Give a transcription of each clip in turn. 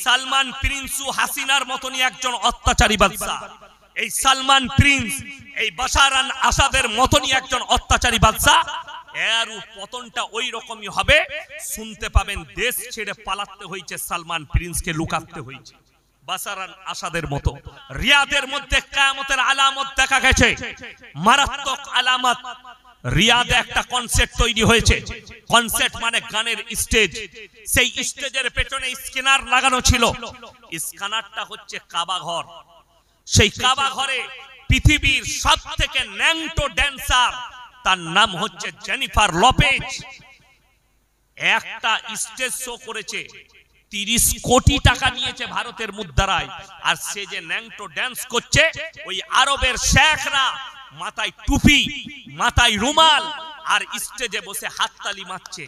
সালমান প্রিন্সু হাসিনার মতনই একজন অত্যাচারী বাদশা, এই সালমান প্রিন্স এই বাশার আল আসাদের মতনই একজন অত্যাচারী বাদশা, এর পতনটা ওই রকমই হবে। শুনতে পাবেন দেশ ছেড়ে পালাতে হয়েছে, সালমান প্রিন্সকে লুকাতে হয়েছে বাশার আল আসাদের মতো। রিয়াদের মধ্যে কিয়ামতের আলামত দেখা গেছে, মারাত্মক আলামত। রিয়াদে একটা কনসার্ট তৈরি হয়েছে, কনসার্ট মানে গানের স্টেজ। সেই স্টেজের পেছনে স্ক্যানার লাগানো ছিল, স্ক্যানারটা হচ্ছে কাবা ঘর। সেই কাবা ঘরে পৃথিবীর সবথেকে ন্যাংটো ড্যান্সার, তার নাম হচ্ছে জেনিফার লোপেজ, একটা স্টেজ শো করেছে। 30 কোটি টাকা নিয়েছে ভারতের মুদ্রায়। আর সে যে ন্যাংটো ড্যান্স করছে, ওই আরবের শেখরা মাথায় টুপি, মাথায় রুমাল, আর স্টেজে বসে হাততালি মারছে।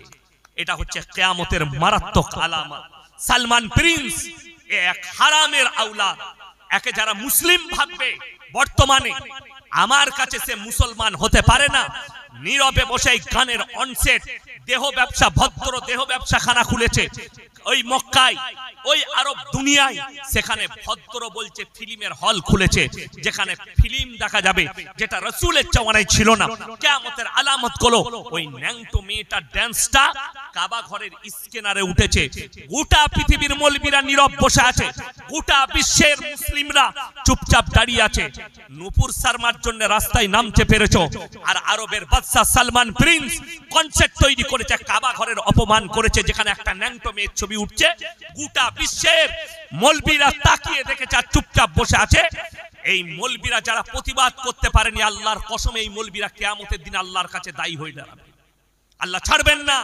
এটা হচ্ছে কিয়ামতের মারাত্মক আলামত। সালমান প্রিন্স এক হারামের আওলাদ। একে যারা মুসলিম ভাববে, বর্তমানে আমার কাছে সে মুসলমান হতে পারে না, নীরবে বসে গানের অনসেট, দেহ ব্যবসা, ভদ্র দেহ ব্যবসা খানা খুলেছে ওই মক্কায়, ওই আরব দুনিয়ায়। সেখানে ভদ্র বলছে ফিল্মের হল খুলেছে, যেখানে ফিল্ম দেখা যাবে, যেটা রাসূলের জামানায় ছিল না। কিয়ামতের আলামত গুলো ওই ন্যাংটো মেয়েটার ড্যান্সটা কাবা ঘরের স্ক্যানারে উঠেছে। গোটা পৃথিবীর মৌলবীরা নীরব বসে আছে, গোটা বিশ্বের মুসলিমরা চুপচাপ দাঁড়িয়ে আছে। নূপুর শর্মার জন্য রাস্তায় নামতে পেরেছো, আর আরবের বাদশা সালমান প্রিন্স কনসার্ট তৈরি করেছে, কাবা ঘরের অপমান করেছে, যেখানে একটা ন্যাংটো মেয়ের ছবি উঠছে। গোটা বিশ্বের মৌলবীরা তাকিয়ে দেখেছে আর চুপচাপ বসে আছে। এই মৌলবীরা যারা প্রতিবাদ করতে পারেনি, আল্লাহর কসম এই মৌলবীরা কিয়ামতের দিন আল্লাহর কাছে দায়ী হয়ে দাঁড়াবে। আল্লাহ ছাড়বেন না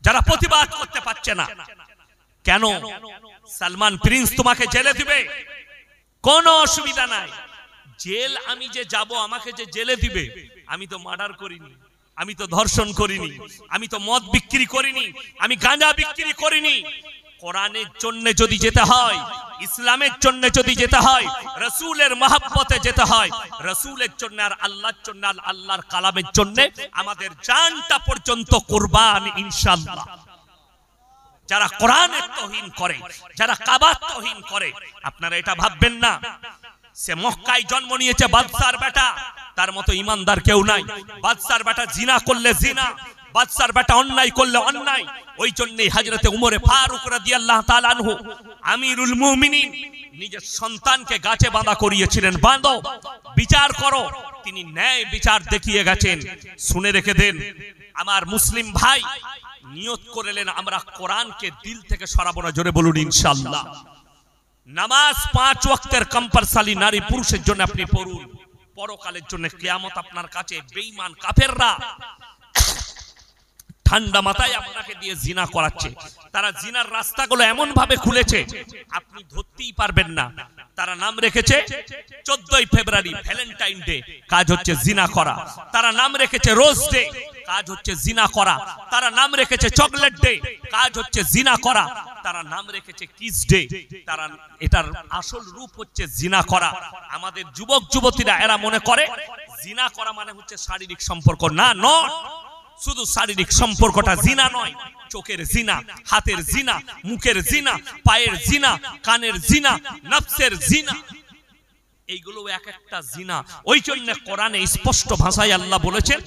যারা প্রতিবাদ করতে পারছে না। কেন? সালমান প্রিন্স তোমাকে জেলে দিবে, কোনো অসুবিধা নাই। জেল আমি যে যাব, আমাকে যে জেলে দিবে, আমি তো মার্ডার করিনি, আমি তো ধর্ষণ করিনি, আমি তো মদ বিক্রি করিনি, আমি গাঁজা বিক্রি করিনি। কোরআনের জন্য যদি যেতে হয়, ইসলামের জন্য যদি যেতে হয়, রাসূলের মহব্বতে যেতে হয়, রাসূলের জন্য আর আল্লাহর জন্য, আল্লাহর কালামের জন্য আমাদের জানটা পর্যন্ত কুরবান ইনশাআল্লাহ। যারা কোরআনের তাওহীন করে, যারা কাবার তাওহীন করে, আপনারা এটা ভাববেন না সে মক্কায় জন্ম নিয়েছে বাদশার বেটা, তার মতো ইমানদার কেউ নাই। বাদশার বেটা জিনা করলে জিনা, বাদশার বেটা অন্যায় করলে অন্যায়। ওই জন্যই হযরতে উমরে ফারুক রাদিয়াল্লাহু তাআলা আনহু আমিরুল মুমিনিন নিজের সন্তানকে গাছে বাঁধা করিয়েছিলেন, বাঁধো, বিচার করো। তিনি ন্যায় বিচার দেখিয়ে গেছেন। শুনে রেখে দেন আমার মুসলিম ভাই, নিয়ত করলেন আমরা কোরআনকে দিল থেকে সরাবো না। জোরে বলুন ইনশাআল্লাহ। নামাজ 5 ওয়াক্তের কম্পালসারি নারী পুরুষের জন্য আপনি পড়ুন। পরকালের জন্য কিয়ামত আপনার কাছে বেঈমান কাফেররা ঠান্ডা মাথায় আপনাকে দিয়ে জিনা করাচ্ছে। তারা জিনার রাস্তাগুলো এমন ভাবে খুলেছে আপনি ধরতেই পারবেন না। তারা নাম রেখেছে 14ই ফেব্রুয়ারি ভ্যালেন্টাইন ডে, কাজ হচ্ছে জিনা করা। তারা নাম রেখেছে রোজ ডে, কাজ হচ্ছে জিনা করা। তারা নাম রেখেছে চকলেট ডে, কাজ হচ্ছে জিনা করা। তারা নাম রেখেছে কিস ডে, তারা এটার আসল রূপ হচ্ছে জিনা করা। আমাদের যুবক যুবতীরা এরা মনে করে জিনা করা মানে হচ্ছে শারীরিক সম্পর্ক। না, নয়। শুধু শারীরিক সম্পর্কটা জিনা নয়, চোখের জিনা, হাতের জিনা, মুখের জিনা, পায়ের জিনা, কানের জিনা, নফসের জিনা, এইগুলো এক একটা জিনা। ওই জন্য কোরআনে স্পষ্ট ভাষায় আল্লাহ বলেছেন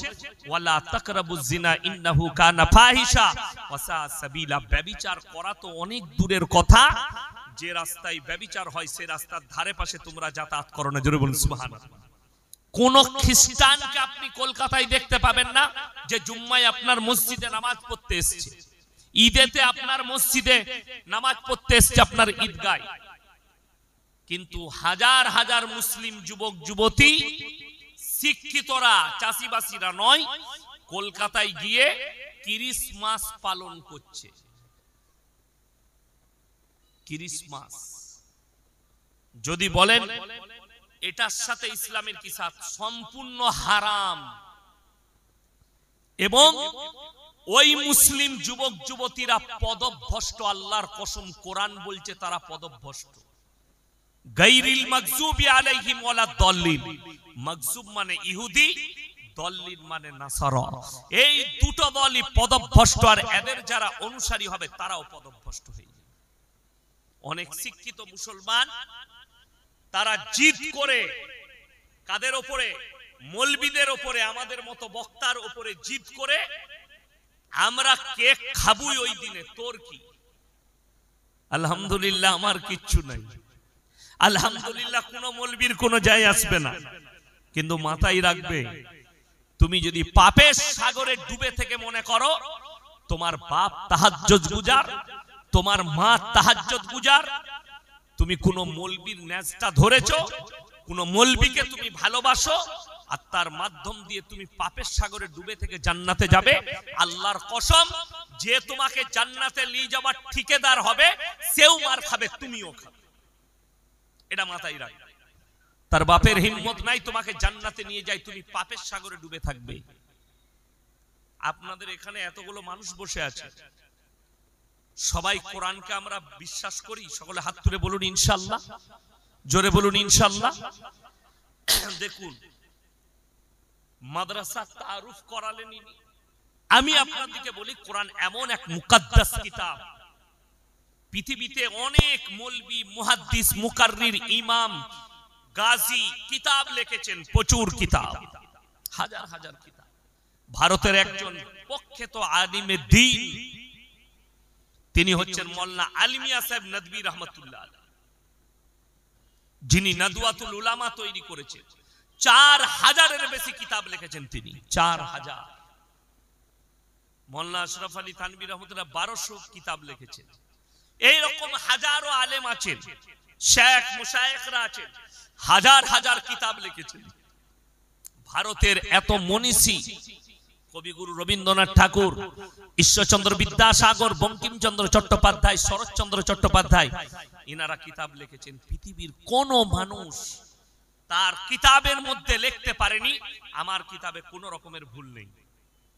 ওয়ালা তাকরাবুজ জিনা ইন্নাহু কানা ফাহিশা ওয়া সা সাবিলা। ব্যভিচার করা তো অনেক দূরের কথা, যে রাস্তায় ব্যভিচার হয় সে রাস্তার ধারে পাশে তোমরা যাতায়াত করো না। জোরে বলুন সুবহানাল্লাহ। কোন খ্রিস্টানকে আপনি কলকাতায় দেখতে পাবেন না যে জুম্মায় আপনার মসজিদে নামাজ পড়তে এসেছে, ঈদেতে আপনার মসজিদে নামাজ পড়তে এসেছে, আপনার ঈদগায়। কিন্তু হাজার হাজার মুসলিম যুবক যুবতী, শিক্ষিতরা, চাষিবাসীরা নয়, কলকাতায় গিয়ে ক্রিসমাস পালন করছে। ক্রিসমাস যদি বলেন এটার সাথে ইসলামের কি সাথ? সম্পূর্ণ হারাম। এবং ওই মুসলিম যুবক যুবতীরা পদভ্রষ্ট। আল্লাহর কসম, কোরআন বলছে তারা পদভ্রষ্ট। গায়রিল মাগজুবি আলাইহিম ওয়ালাদ দাল্লিন। মাগজুব মানে ইহুদি, দল্লিন মানে নাসারা। এই দুটো দলই পদভ্রষ্ট, আর এদের যারা অনুসারী হবে তারাও পদভ্রষ্ট হয়ে যাবে। অনেক শিক্ষিত মুসলমান তারা জিদ করে কাদের ওপরে? মৌলবীদের ওপরে, আমাদের মতো বক্তার ওপরে জিদ করে আমরা কেক খাবুই ওই দিনে, তোর কি? আলহামদুলিল্লাহ আমার কিচ্ছু নাই, আলহামদুলিল্লাহ কোন মৌলবীর কোনো যায় আসবে না, কিন্তু মাথায় রাখবে তুমি যদি পাপের সাগরে ডুবে থেকে মনে করো তোমার বাপ তাহাজ্জুদ গুজার, তোমার মা তাহাজ্জুদ গুজার, তুমি কোন মৌলবীর নেজটা ধরেছো, কোন মৌলবীকে তুমি ভালোবাসো আর তার মাধ্যম দিয়ে তুমি পাপের সাগরে ডুবে থেকে জান্নাতে যাবে, আল্লাহর কসম যে তোমাকে জান্নাতে নিয়ে যাবার ঠিকাদার হবে সেও মার খাবে, তুমিও খাবে। এটা মাথায় রাখবে। তার বাপের হিম্মত নাই তোমাকে জান্নাতে নিয়ে যায়, তুমি পাপের সাগরে ডুবে থাকবে। আপনাদের এখানে এতগুলো মানুষ বসে আছে, সবাই কোরআনকে আমরা বিশ্বাস করি? সকলে হাত তুলে বলুন ইনশাআল্লাহ, জোরে বলুন ইনশাআল্লাহ। দেখুন মাদ্রাসা তারুফ করালেন ইনি। আমি আপনাদেরকে বলি কোরআন এমন এক মুকাদ্দাস কিতাব, পৃথিবীতে অনেক মৌলবী, মুহাদ্দিস, মুকাররির, ইমাম, গাজী কিতাব লিখেছেন, প্রচুর কিতাব, হাজার হাজার কিতাব। ভারতের একজন প্রখ্যাত আলিমে দ্বীন তিনি হচ্ছেন মোল্লা আলী মিয়া সাহেব নদভী রহমাতুল্লাহ আলাইহি, যিনি নাদওয়াতুল উলামা তৈরি করেছেন। 4000-এর বেশি কিতাব লিখেছেন তিনি, 4000। মোল্লা আশরাফ আলী থানভী রহমাতুল্লাহ 1200 কিতাব লিখেছেন। এইরকম হাজারো আলেম আছেন, শেখ মুশায়েখরা আছেন, হাজার হাজার কিতাব লিখেছেন। ভারতের এত মনীষী কবিগুরু রবীন্দ্রনাথ ঠাকুর, ঈশ্বরচন্দ্র বিদ্যাসাগর, বঙ্কিমচন্দ্র চট্টোপাধ্যায়, শরৎচন্দ্র চট্টোপাধ্যায়, ইনারা কিতাব লিখেছেন। পৃথিবীর কোন মানুষ তার কিতাবের মধ্যে লিখতে পারেনি আমার কিতাবে কোনো রকমের ভুল নেই,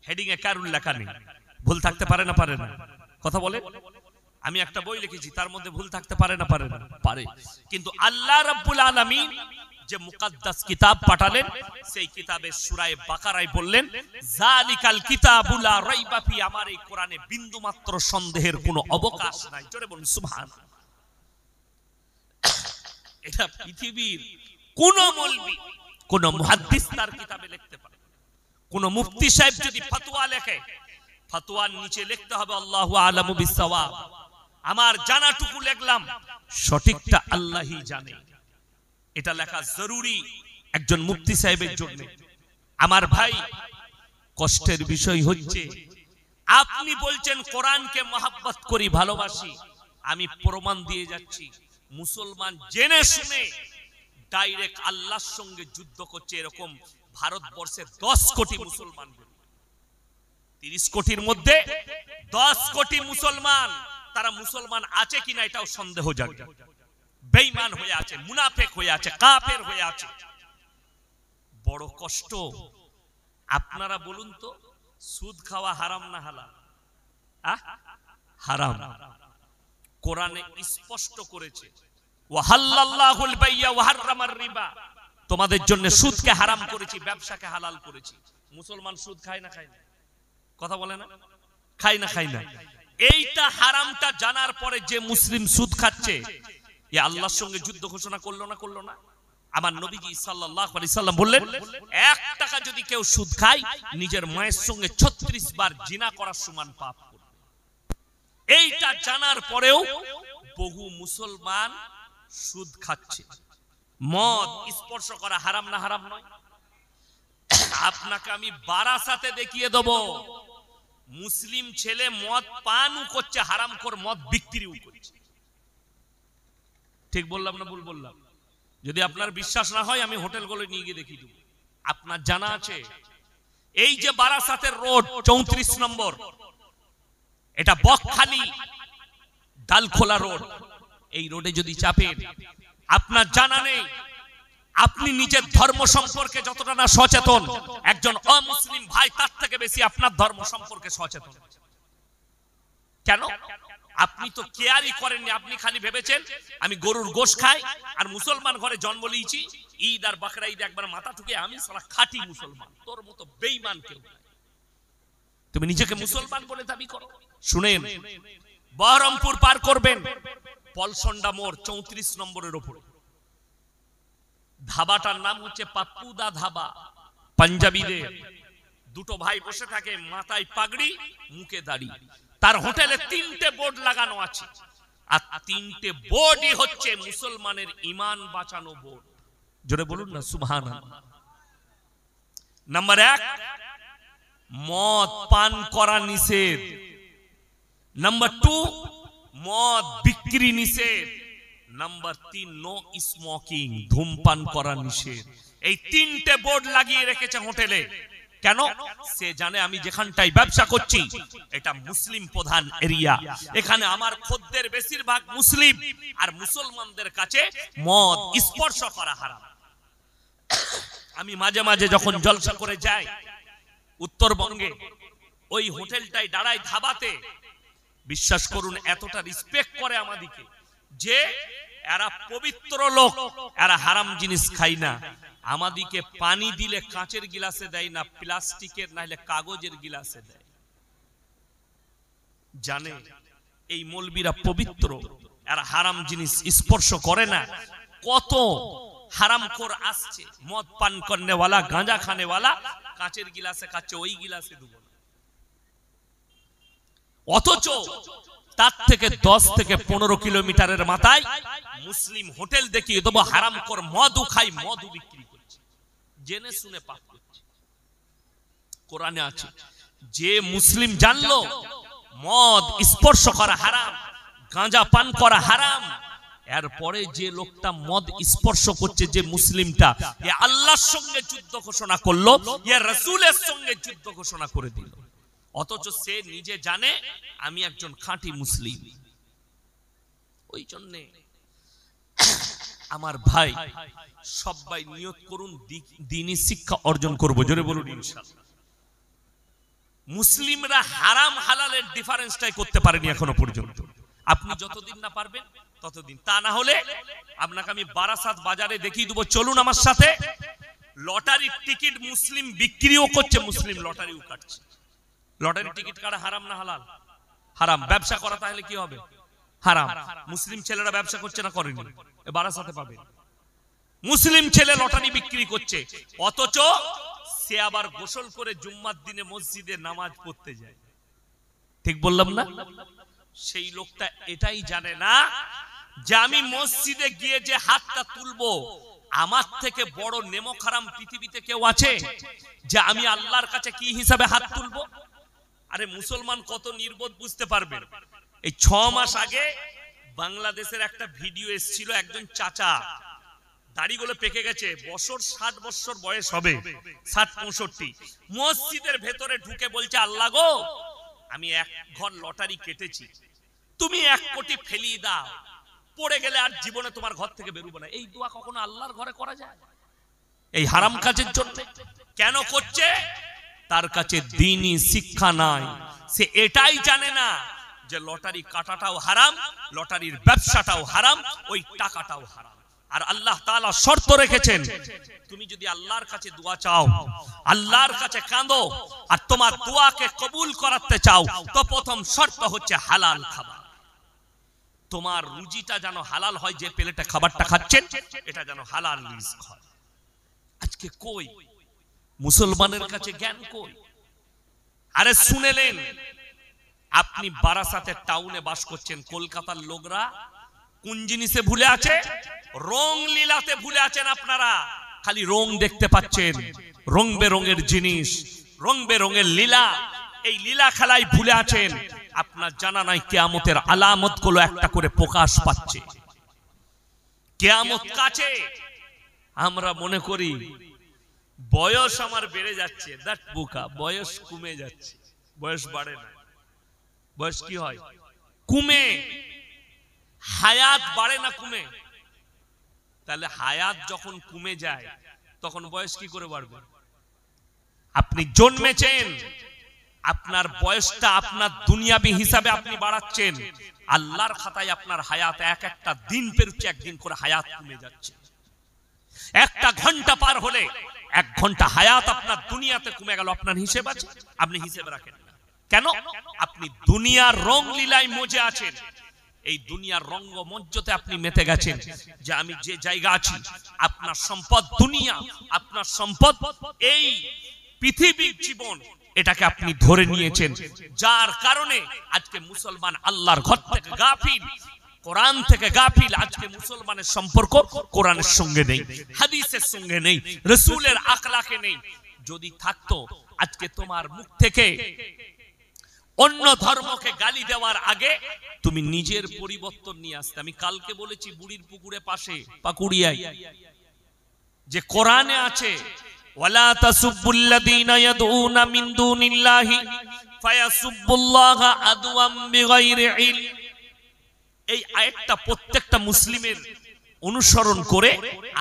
হেডিং এ কারুর লেখা নেই। ভুল থাকতে পারে না? পারে না? কথা বলে। আমি একটা বই লিখেছি, তার মধ্যে ভুল থাকতে পারে না? পারে না? পারে। কিন্তু আল্লাহ রাব্বুল আলামিন যে মুকাদ্দাস কিতাব পাঠালেন, সেই কিতাবের সূরা বাকারায় বললেন যালিকাল কিতাবু লা রাইবা ফি, আমার এই কোরআনে বিন্দু মাত্র সন্দেহের কোনো অবকাশ নাই। জোরে বলুন সুবহানাল্লাহ। এটা পৃথিবীর কোন মৌলবী, কোন মুহাদ্দিস তার কিতাবে লিখতে পারে? কোন মুফতি সাহেব যদি ফতোয়া লেখে, ফতোয়ার নিচে লিখতে হবে আল্লাহু আ'লামু বিস-সাওয়াব। আমার জানাটুকু লিখলাম, সঠিকটা আল্লাহই জানে। এটা লেখা জরুরি একজন মুফতি সাহেবের জন্য। আমার ভাই, কষ্টের বিষয় হচ্ছে আপনি বলছেন কোরআনকে মহব্বত করি, ভালোবাসি, আমি প্রমাণ দিয়ে যাচ্ছি মুসলমান জেনে শুনে ডাইরেক্ট আল্লাহর সঙ্গে যুদ্ধ করছে। এরকম ভারতবর্ষে 10 কোটি মুসলমান, 30 কোটির মধ্যে 10 কোটি মুসলমান, তারা মুসলমান আছে কিনা এটাও সন্দেহ জাগে। বেঈমান হয়ে আছে, মুনাফিক হয়ে আছে, কাফের হয়ে আছে। বড় কষ্ট। আপনারা বলুন তো, সুদ খাওয়া হারাম না হালাল? হারাম। কোরআনে স্পষ্ট করেছে ওয়াহাল্লাল্লাহুল বাইয়া ওয়া হাররামার রিবা, তোমাদের জন্য সুদকে হারাম করেছি, ব্যবসাকে হালাল করেছি। মুসলমান সুদ খায় না? খায় না? কথা বলে না? খায় না? খায় না? এইটা হারামটা জানার পরে যে মুসলিম সুদ খাচ্ছে, এ আল্লাহর সঙ্গে যুদ্ধ ঘোষণা করলো না? করলো না? আমার নবীজি সাল্লাল্লাহু আলাইহি সাল্লাম বললেন 1 টাকা যদি কেউ সুদ খায়, নিজের মায়ের সঙ্গে 36 বার জিনা করার সমান পাপ করবে। এইটা জানার পরেও বহু মুসলমান সুদ খাচ্ছে। মদ স্পর্শ করা হারাম না হারাম নয়? আপনাকে আমি বারাসাতে দেখিয়ে দেব, মুসলিম ছেলে মদ পানও করছে, হারামখোর মদ বিক্রিও করছে। ঠিক বললাম না ভুল বললাম? যদি আপনার বিশ্বাস না হয় আমি হোটেলগুলো নিয়ে গিয়ে দেখিয়ে দেব। আপনার জানা আছে এই যে বারাসাতের রোড 34 নম্বর, এটা বকখালি ডালখোলা রোড, এই রোডে যদি চাপেন, আপনার জানা নেই আপনি নিজের ধর্ম সম্পর্কে যতটা না সচেতন, একজন অমুসলিম ভাই তার থেকে বেশি আপনার ধর্ম সম্পর্কে সচেতন। কেন? আপনি তো কেয়ারই করেননি। আপনি খালি ভেবেছেন আমি গরুর গোশত খাই আর মুসলমান ঘরে জন্ম নিয়েছি, ঈদ আর বাকরা ঈদ একবার মাথা ঠুকে আমি সারা খাঁটি মুসলমান। তোর মতো বেঈমান কেউ নাই। তুমি নিজেকে মুসলমান বলে দাবি করো। শুনেন, বহরমপুর পার করবেন, পলসন্ডা মোড় 34 নম্বরের ওপরে। ধাবাটার নাম হচ্ছে পাপ্পুদা ধাবা। পাঞ্জাবিদের দুটো ভাই বসে থাকে, মাথায় পাগড়ি, মুখে দাড়ি। তার হোটেলে 3টে বোর্ড লাগানো আছে, আর 3টে বোর্ডই হচ্ছে মুসলমানের ঈমান বাঁচানো বোর্ড। জোরে বলুন না সুবহানাল্লাহ। নাম্বার 1, মদ পান করা নিষেধ। নাম্বার 2, মদ বিক্রি নিষেধ। নাম্বার 3, নো স্মোকিং, ধূমপান করা নিষেধ। এই 3টে বোর্ড লাগিয়ে রেখেছে হোটেলে। কেন? সে জানে আমি যেখানটাই ব্যবসা করছি এটা মুসলিম প্রধান এরিয়া, এখানে আমার খদ্দের বেশিরভাগ মুসলিম, আর মুসলমানদের কাছে মদ স্পর্শ করা হারাম। আমি মাঝে মাঝে যখন জলসা করে যাই উত্তরবঙ্গে, ওই হোটেলটাই দাঁড়ায় ধাবাতে, বিশ্বাস করুন এতটা রেসপেক্ট করে আমাদিকে যে এরা পবিত্র লোক, এরা হারাম জিনিস খায় না। আমাদিকে পানি দিলে কাঁচের গিলাসে দেয় না, প্লাস্টিকের নাহলে কাগজের গিলাসে দেয়। জানে এই মৌলবীরা পবিত্র, এরা হারাম জিনিস স্পর্শ করে না। কত হারামখোর আসছে, মদ পান করনেওয়ালা, গাঁজা খানেওয়ালা, কাঁচের গিলাসে খাচ্ছে, ওই গিলাসে ডুবো না। অথচ তার থেকে 10 থেকে 15 কিলোমিটারের মাথায় মুসলিম হোটেল দেখিয়ে দেবো, হারামখোর মদও খাই, মদও বিক্রি করছে, জেনে শুনে পাপ করছে। কোরআনে আছে, যে মুসলিম জানলো মদ স্পর্শ করা হারাম, গাঁজা পান করা হারাম, এরপরে যে লোকটা মদ স্পর্শ করছে, যে মুসলিমটা, এ আল্লাহর সঙ্গে যুদ্ধ ঘোষণা করলো, এ রাসূলের সঙ্গে যুদ্ধ ঘোষণা করে দিল। অথচ সে নিজে জানে আমি একজন খাঁটি মুসলিম। ওই জন্যে আমার ভাই সবাই নিয়ত করুন দ্বীনি শিক্ষা অর্জন করব। জোরে বলুন ইনশাআল্লাহ। মুসলিমরা হারাম হালালের ডিফারেন্সটাই করতে পারেনি এখনো পর্যন্ত। আপনি যতদিন না পারবেন ততদিন, তা না হলে আপনাকে আমি বারাসাত বাজারে দেখিয়ে দেবো, চলুন আমার সাথে। লটারির টিকিট মুসলিম বিক্রিও করছে, মুসলিম লটারিও কাটছে। লটারি টিকিট কাটা হারাম না হালাল? হারাম। ব্যবসা করা তাহলে কি হবে? হারাম। মুসলিম ছেলেরা ব্যবসা করছে না করেনি? বারাসাতে পাবে। মুসলিম ছেলে লটারি বিক্রি করছে, অথচ সে আবার গোসল করে জুম্মার দিনে মসজিদে নামাজ পড়তে যায়। ঠিক বললাম না? সেই লোকটা এটাই জানে না যে আমি মসজিদে গিয়ে যে হাতটা তুলবো, আমার থেকে বড় নেমক হারাম পৃথিবীতে কেউ আছে যে আমি আল্লাহর কাছে কি হিসাবে হাত তুলবো? আরে মুসলমান কত নির্বোধ বুঝতে পারবেন। এই 6 মাস আগে বাংলাদেশের একটা ভিডিও এসেছিল, একজন চাচা, দাড়িগুলো পেকে গেছে, 60 বছর বয়স হবে, 60-65, মসজিদের ভেতরে ঢুকে বলছে, আল্লাহ গো আমি 1 ঘর লটারি কেটেছি, তুমি 1 কোটি ফেলিয়ে দাও, পড়ে গেলে আর জীবনে তোমার ঘর থেকে বেরোবো না। এই দোয়া কখনো আল্লাহর ঘরে করা যায়? এই হারাম কাজের জন্য কেন করছে? তার কাছে দ্বীনি শিক্ষা নাই। সে এটাই জানে না যে লটারি কাটাটাও হারাম, লটারির ব্যবসাটাও হারাম, ওই টাকাটাও হারাম। আর আল্লাহ তাআলা শর্ত রেখেছেন, তুমি যদি আল্লাহর কাছে দোয়া চাও, আল্লাহর কাছে কাঁদো, আর তোমার দোয়াকে কবুল করাতে চাও, তো প্রথম শর্ত হচ্ছে হালাল খাবার। তোমার রুজিটা যেন হালাল হয়, যে প্লেটে খাবারটা খাচ্ছেন এটা যেন হালাল রিজক হয়। আজকে কই মুসলমানের কাছে জ্ঞান কই? আরে শুনেলেন, আপনি বারাসাতের টাউনে বাস করছেন, কলকাতার লোকরা কোন জিনিসে ভুলে আছে? রং লীলাতে ভুলে আছেন। আপনারা খালি রং দেখতে পাচ্ছেন, রং বেরঙের জিনিস, রং বেরঙের লীলা, এই লীলা খেলায় ভুলে আছেন। আপনার জানা নাই কিয়ামতের আলামত গুলো একটা করে প্রকাশ পাচ্ছে, কিয়ামত কাছে। আমরা মনে করি বয়স আমার বেড়ে যাচ্ছে, দ্যাট বোকা, বয়স কমে যাচ্ছে, বয়স বাড়ে না। বয়স কি হয়? কমে। হায়াত বাড়ে না, কমে। তাহলে হায়াত যখন কমে যায় তখন বয়স কি করে বাড়বে? আপনি জন্মেছেন, আপনার বয়সটা আপনার দুনিয়াবি হিসাবে আপনি বাড়াচ্ছেন, আল্লাহর খাতায় আপনার হায়াত একটা দিন পেরুচ্ছে, একদিন করে হায়াত কমে যাচ্ছে। একটা ঘন্টা পার হলে 1 ঘন্টা হায়াত আপনার দুনিয়াতে কমে গেল। আপনার হিসেব আছে? আপনি হিসেব রাখেন না। কেন? আপনি দুনিয়ার রং লীলায় মজে আছেন। এই দুনিয়ার রঙ্গমঞ্চতে আপনি মেতে গেছেন যে আমি যে জায়গা আছি, আপনার সম্পদ দুনিয়া, আপনার সম্পদ এই পৃথিবীর জীবন, এটাকে আপনি ধরে নিয়েছেন, যার কারণে আজকে মুসলমান আল্লাহর ঘর থেকে গাফিল, কোরআন থেকে গাফিল। আজকে মুসলমানের সম্পর্ক কোরআনের সঙ্গে নেই, হাদিসের সঙ্গে নেই, রাসূলের আখলাকে নেই। যদি থাকতো আজকে তোমার মুখ থেকে অন্য ধর্মকে গালি দেওয়ার আগে তুমি নিজের পরিবর্তন নিয়ে আসতে। আমি কালকে বলেছি বুড়ির পুকুরে পাশে পাকুড়িয়ায় যে কোরআনে আছে ওয়ালা তাসুবুল্লাযীনা ইয়াদউনা মিন দুনিল্লাহি ফায়াসুবুল্লাহা আদওয়াম বিগাইরি ইলম। এই আয়াতটা প্রত্যেকটা মুসলিমের অনুসরণ করে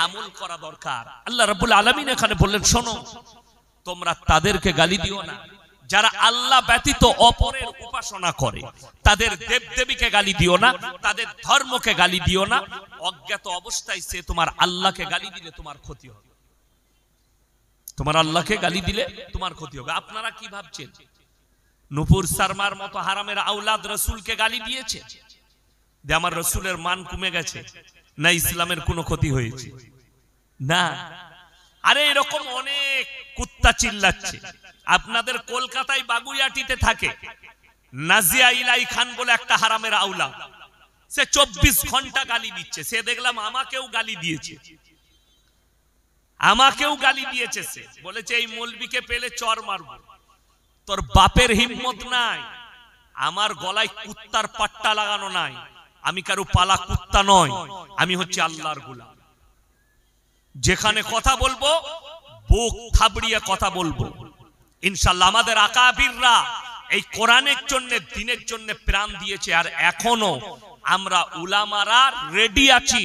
আমল করা দরকার। আল্লাহ রাব্বুল আলামিন এখানে বললেন, শোনো, তোমরা তাদেরকে গালি দিও না যারা আল্লাহ ব্যতীত অপরের উপাসনা করে, তাদের দেবদেবীকে গালি দিও না, তাদের ধর্মকে গালি দিও না। অজ্ঞাত অবস্থায় সে তোমার আল্লাহকে গালি দিলে তোমার ক্ষতি হবে, তোমার আল্লাহকে গালি দিলে তোমার ক্ষতি হবে। আপনারা কি ভাবছেন নূপুর শর্মার মতো হারামের আওলাদ রাসূলকে গালি দিয়েছে যে আমার রাসূলের মান কমে গেছে, না ইসলামের কোনো ক্ষতি হয়েছে? না। আরে এরকম অনেক কুত্তা চিল্লাচ্ছে। আপনাদের কলকাতায় বাগুইয়াটিতে থাকে নাজিয়া ইলাই খান বলে একটা হারামের আওলাদ, সে 24 ঘন্টা গালি দিচ্ছে। সে দেখলাম আমাকেও গালি দিয়েছে, আমাকেও গালি দিয়েছে। সে বলেছে এই মৌলবীকে পেলে চর মারব। তোর বাপের হিম্মত নাই, আমার গলায় কুত্তার পাট্টা লাগানো নাই, আমি কারো পালা কুত্তা নয়, আমি হচ্ছে আল্লাহর গোলাম। যেখানে কথা বলবো বুক থাবড়িয়ে কথা বলবো ইনশাআল্লাহ। আমাদের আকাবিররা এই কোরআনের জন্য, দ্বীনের জন্য প্রাণ দিয়েছে, আর এখনো আমরা উলামারা রেডি আছি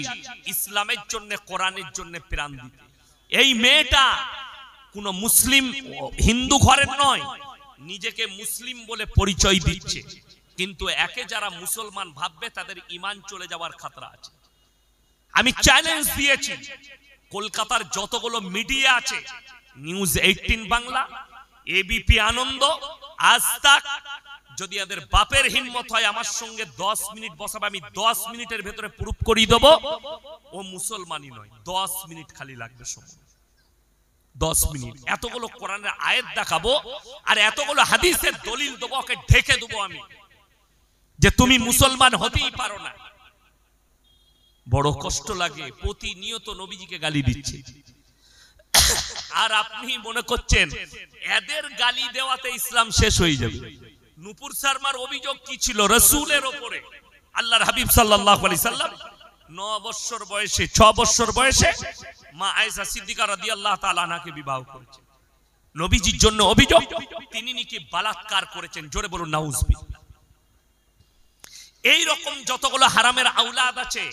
ইসলামের জন্য, কোরআনের জন্য প্রাণ দিতে। এই মেয়েটা কোনো মুসলিম হিন্দু ঘরের নয়, নিজেকে মুসলিম বলে পরিচয় দিচ্ছে, কিন্তু একে যারা মুসলমান ভাববে তাদের ঈমান চলে যাওয়ার খতরা আছে। আমি চ্যালেঞ্জ দিয়েছি কলকাতার যতগুলো মিডিয়া আছে, নিউজ 18 বাংলা, এবিপি আনন্দ, আজ তাক, যদি এদের বাপের হিম্মত হয় আমার সঙ্গে 10 মিনিট বসাবে, আমি 10 মিনিটের ভেতরে প্রুফ করিয়ে দেব ও মুসলমানই নয়। 10 মিনিট খালি লাগবে সময়, 10 মিনিট। এতগুলো কোরআনের আয়াত দেখাবো আর এতগুলো হাদিসের দলিল দেবো, ওকে ঢেকে দেবো আমি যে তুমি মুসলমান হতেই পারো না। বড় কষ্ট লাগে, প্রতিনিয়ত নবীজিকে গালি দিচ্ছে, আর আপনি মনে করছেন এদের গালি দেওয়াতে ইসলাম শেষ হয়ে যাবে। নূপুর শর্মার অভিযোগ কি ছিল রাসূলের উপরে? আল্লাহর হাবিব সাল্লাল্লাহু আলাইহি সাল্লাম 9 বছর বয়সে, 6 বছর বয়সে মা আয়েশা সিদ্দিকা রাদিয়াল্লাহু তাআলা আনহাকে বিবাহ করেছেন। নবীজির জন্য অভিযোগ তিনি নাকি বালাৎকার করেছেন। জোরে বলুন নাউজুবিল্লাহ। এই রকম যতগুলো হারামের আওলাদ আছে,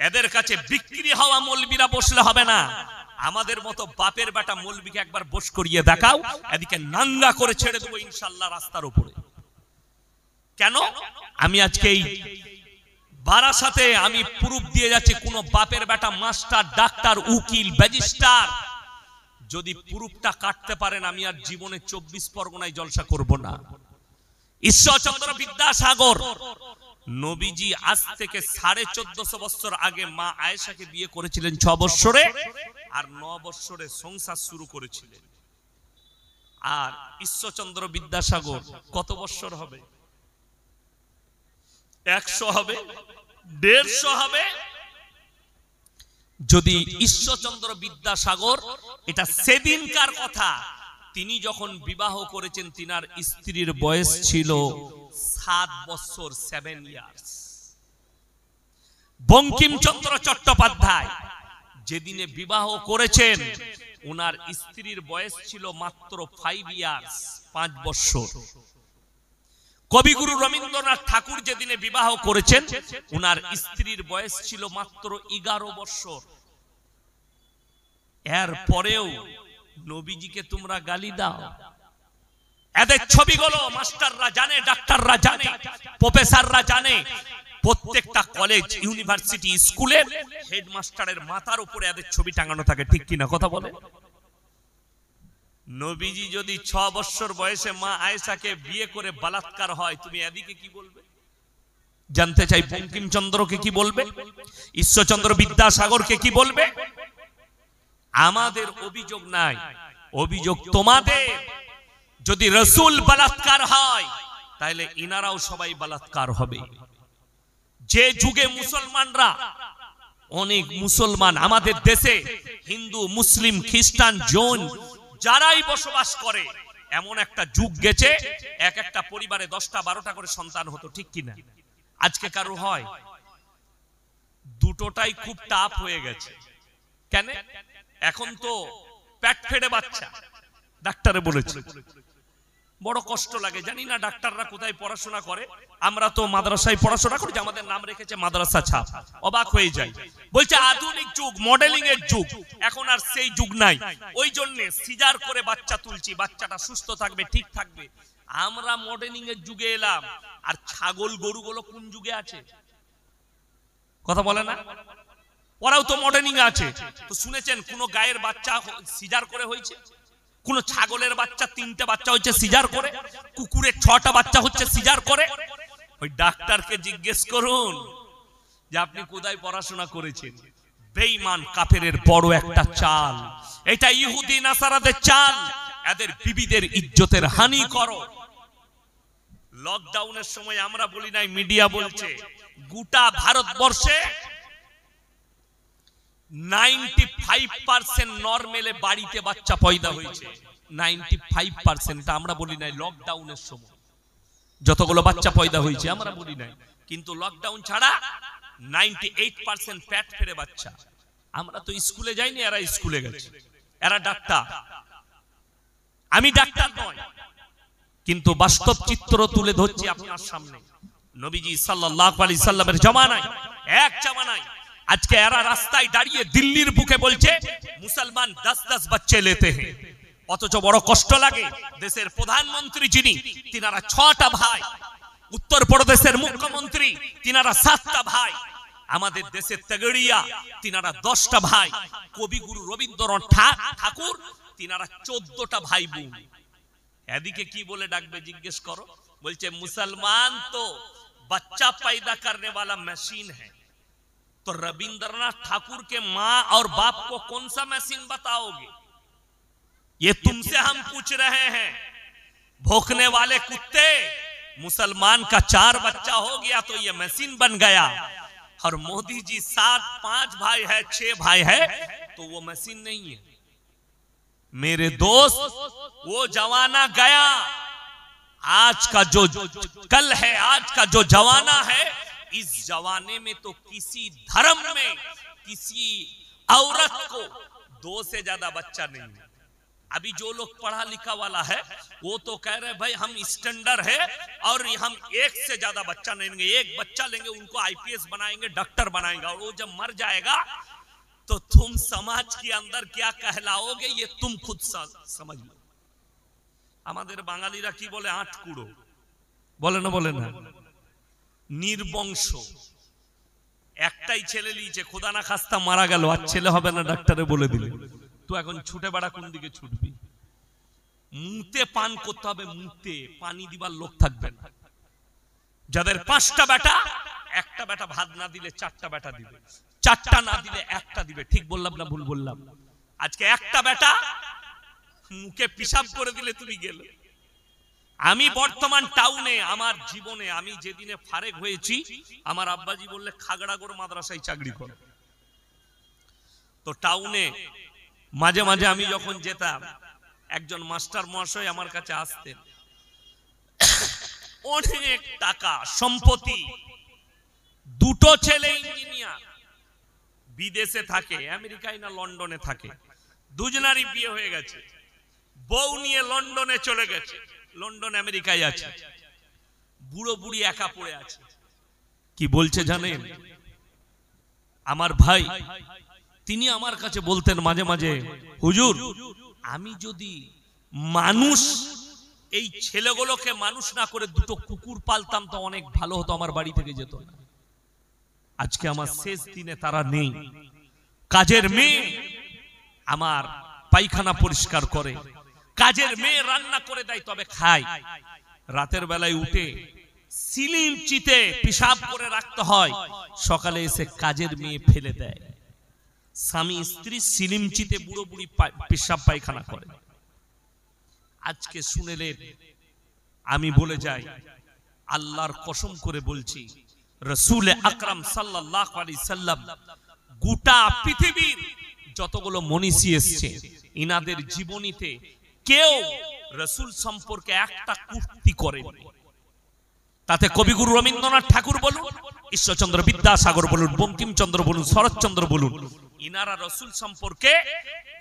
এদের কাছে বিক্রি হওয়া মৌলবীরা বসলে হবে না। আমাদের মতো বাপের বেটা মৌলবীকে একবার বস করিয়ে দেখাও, এদিকে নাঙ্গা করে ছেড়ে দেবো ইনশাআল্লাহ রাস্তার উপরে। কেন? আমি আজকে এই বারাসাতে আমি প্রুফ দিয়ে যাচ্ছি, কোন বাপের বেটা মাস্টার, ডাক্তার, উকিল, ব্যারিস্টার যদি প্রুফটা কাটতে পারেন, আমি আর জীবনে 24 পরগনায় জলসা করব না। ঈশ্বরচন্দ্র বিদ্যাসাগর নবীজি আজ থেকে 1450 বছর আগে মা আয়েশাকে বিয়ে করেছিলেন 6 বছরে, আর 9 বছরে সংসার শুরু করেছিলেন। আর ঈশ্বরচন্দ্র বিদ্যাসাগর কত বছর হবে? 100 হবে, 150 হবে। যদি ঈশ্বরচন্দ্র বিদ্যাসাগর, এটা সেদিনকার কথা, তিনি যখন বিবাহ করেছেন তিনার স্ত্রীর বয়স ছিল 7 বছর, 7 ইয়ার্স। বঙ্কিমচন্দ্র চট্টোপাধ্যায় যেদিনে বিবাহ করেছেন ওনার স্ত্রীর বয়স ছিল মাত্র 5 ইয়ার্স, 5 বছর। কবিগুরু রবীন্দ্রনাথ ঠাকুর যেদিনে বিবাহ করেছেন ওনার স্ত্রীর বয়স ছিল মাত্র 11 বছর। এর পরেও নবীজিকে তোমরা গালি দাও। এদের ছবিগুলো মাস্টাররা জানে, ডাক্তাররা জানে, প্রফেসররা জানে। প্রত্যেকটা কলেজ, ইউনিভার্সিটি, স্কুলের হেডমাস্টারের মাথার উপরে এদের ছবি টাঙানো থাকে, ঠিক কিনা কথা বলে? নবীজি যদি 6 বছর বয়সে মা আয়েশাকে বিয়ে করে বালাৎকার হয়, তুমি এদিকে কি বলবে? জানতে চাই বঙ্কিমচন্দ্রকে কি বলবে, ঈশ্বরচন্দ্র বিদ্যাসাগরকে কি বলবে? আমাদের অভিযোগ নাই, অভিযোগ তোমাদের। যদি রাসূল বলাৎকার হয় তাহলে ইনারাও সবাই বলাৎকার হবে। যে যুগে মুসলমানরা, অনেক মুসলমান আমাদের দেশে হিন্দু মুসলিম খ্রিস্টান জৈন যারাই বসবাস করে, এমন একটা যুগ গেছে এক একটা পরিবারে 10টা 12টা করে সন্তান হতো, ঠিক কিনা? আজকে কারো হয়? দুটোটাই খুব টাফ হয়ে গেছে। কেন? এখন তো পেট ফেড়ে বাচ্চা, ডাক্তারে বলেছে। বড় কষ্ট লাগে, জানি না ডাক্তাররা কোথায় পড়াশোনা করে। আমরা তো মাদ্রাসায় পড়াশোনা করি, আমাদের নাম রেখেছে মাদ্রাসা ছাপ। অবাক হয়ে যাই, বলছে আধুনিক যুগ, মডেলিং এর যুগ, এখন আর সেই যুগ নাই। ওই জন্য সিজার করে বাচ্চা তুলছি, বাচ্চাটা সুস্থ থাকবে, ঠিক থাকবে। আমরা মডেলিং এর যুগে এলাম, আর ছাগল গরুগুলো কোন যুগে আছে? কথা বলে না? ওরাও তো মডেলিং আছে। তো শুনেছেন কোন গায়ের বাচ্চা সিজার করে হয়েছে? কোন ছাগলের বাচ্চা 3টে বাচ্চা হচ্ছে সিজার করে? কুকুরের 6টা বাচ্চা হচ্ছে সিজার করে? ওই ডাক্তারকে জিজ্ঞেস করুন যে আপনি কোথায় পড়াশোনা করেছেন। বেঈমান কাফেরের বড় একটা চাল এটা, ইহুদি নাসারাদের চাল। এদের বিবিদের ইজ্জতের হানি করো। লকডাউনের সময় আমরা বলি নাই, মিডিয়া বলছে গোটা ভারতবর্ষে 95% নরমালে বাড়িতে বাচ্চা পয়দা হয়েছে। 95% আমরা বলি নাই। লকডাউনের সময় যতগুলো বাচ্চা পয়দা হয়েছে আমরা বলি নাই, কিন্তু লকডাউন ছাড়া 98% পেট ফেড়ে বাচ্চা। আমরা তো স্কুলে যাইনি, এরা স্কুলে গেছে। এরা ডাক্তার, আমি ডাক্তার নয়, কিন্তু বাস্তব চিত্র তুলে ধরছি আপনার সামনে। নবীজি সাল্লাল্লাহু আলাইহি সাল্লামের জামানায়, এক জামানায় আজকে এরা রাস্তায় দাঁড়িয়ে দিল্লির বুকে বলছে মুসলমান 10-10 বাচ্চা লেতে हैं। অথচ বড় কষ্ট লাগে, দেশের প্রধানমন্ত্রী যিনি, তিনারা 6টা ভাই। উত্তর প্রদেশের মুখ্যমন্ত্রী, তিনারা 7টা ভাই। আমাদের দেশের তেগড়িয়া, তিনারা 10টা ভাই। কবিগুরু রবীন্দ্রনাথ ঠাকুর, তিনারা 14টা ভাই বোন। এদিকে কি বলে ডাকবে জিজ্ঞেস করো? বলছে মুসলমান তো बच्चा पैदा करने वाला मशीन है। तो रविंद्रनाथ ठाकुर के माँ और बाप को कौन सा मशीन बताओगे? ये तुमसे हम पूछ रहे हैं। भौंकने वाले कुत्ते, मुसलमान का 4 बच्चा हो गया तो ये मशीन बन गया, और मोदी जी 5 भाई है, 6 भाई है, तो वो मशीन नहीं है। मेरे दोस्त, वो जमाना गया। आज का जो कल है, आज का जो जमाना है, इस जमाने में तो किसी धर्म में किसी औरत को 2 से ज्यादा बच्चा नहीं है। अभी जो लोग पढ़ा लिखा वाला है वो तो कह रहे भाई हम स्टैंडर्ड है और हम 1 से ज्यादा बच्चा नहीं लेंगे। 1 बच्चा लेंगे, उनको आईपीएस बनाएंगे, डॉक्टर बनाएंगे, और वो जब मर जाएगा तो तुम समाज के अंदर क्या कहलाओगे ये तुम खुद समझ लो। আমাদের বাঙালিরা কি বলে? 8 কুড়ো বলে না? বলে না? নির্বংশ। একটাই ছেলে লিয়েছে, খোদা না খাস্তা মারা গেল, আর ছেলে হবে না ডাক্তারে বলে দিলে, তো এখন ছুটে বেড়া কোন দিকে ছুটবি? মুতে পান করতে হবে, মুতে পানি দিবার লোক থাকবে না। যাদের 5টা বেটা, একটা বেটা ভাত না দিলে 4টা বেটা দিবে, 4টা না দিলে 1টা দিবে। ঠিক বললাম না ভুল বললাম? আজকে একটা বেটা মুখে পিশাব করে দিলে তুমি গেলে। আমি বর্তমান টাউনে, আমার জীবনে আমি যেদিনে ফারেক হয়েছি, আমার আব্বাজি বললে খাগড়াগড় মাদ্রাসায় চাকরি কর। তো টাউনে মাঝে মাঝে আমি যখন যেতাম, একজন মাস্টার মহাশয় আমার কাছে আসতেন। অনেক টাকা সম্পত্তি, 2টো ছেলে ইঞ্জিনিয়ার, বিদেশে থাকে, আমেরিকায় না লন্ডনে থাকে। দুজনারই বিয়ে হয়ে গেছে, বউ নিয়ে লন্ডনে চলে গেছে, লন্ডন আমেরিকায় আছে। বুড়ো বুড়ি একা পড়ে আছে। কি বলছে জানেন? আমার ভাই, তিনি আমার কাছে বলতেন মাঝে মাঝে, হুজুর আমি যদি মানুষ, এই ছেলেগুলোকে মানুষ না করে 2টো কুকুর পালতাম তো অনেক ভালো হতো, আমার বাড়ি থেকে যেত না। আজকে আমার শেষ দিনে তারা নেই। কাজের মেয়ে আমার পায়খানা পরিষ্কার করে, কাজের মেয়ে রান্না করে দেয়, তবে খাই। রাতের বেলায় উঠে সিলিম চিতে পেশাব করে রাখতে হয়, সকালে এসে কাজের মেয়ে ফেলে দেয়। স্বামী স্ত্রী সিলিম চিতে বুড়ো বুড়ি পেশাব পায়খানা করে। আজকে শুনেলেন, আমি বলে যাই, আল্লাহর কসম করে বলছি, রাসূল আকরাম সাল্লাল্লাহু আলাইহি সাল্লাম গোটা পৃথিবীর যতগুলো মনীষী এসেছে, ইনাদের জীবনীতে কেউ রাসূল সম্পর্কে একটা কটূক্তি করেনি। তাতে কবিগুরু রবীন্দ্রনাথ ঠাকুর বলুন, ঈশ্বরচন্দ্র বিদ্যাসাগর বলুন, বঙ্কিমচন্দ্র বলুন, শরৎচন্দ্র বলুন, ইনারা রাসূল সম্পর্কে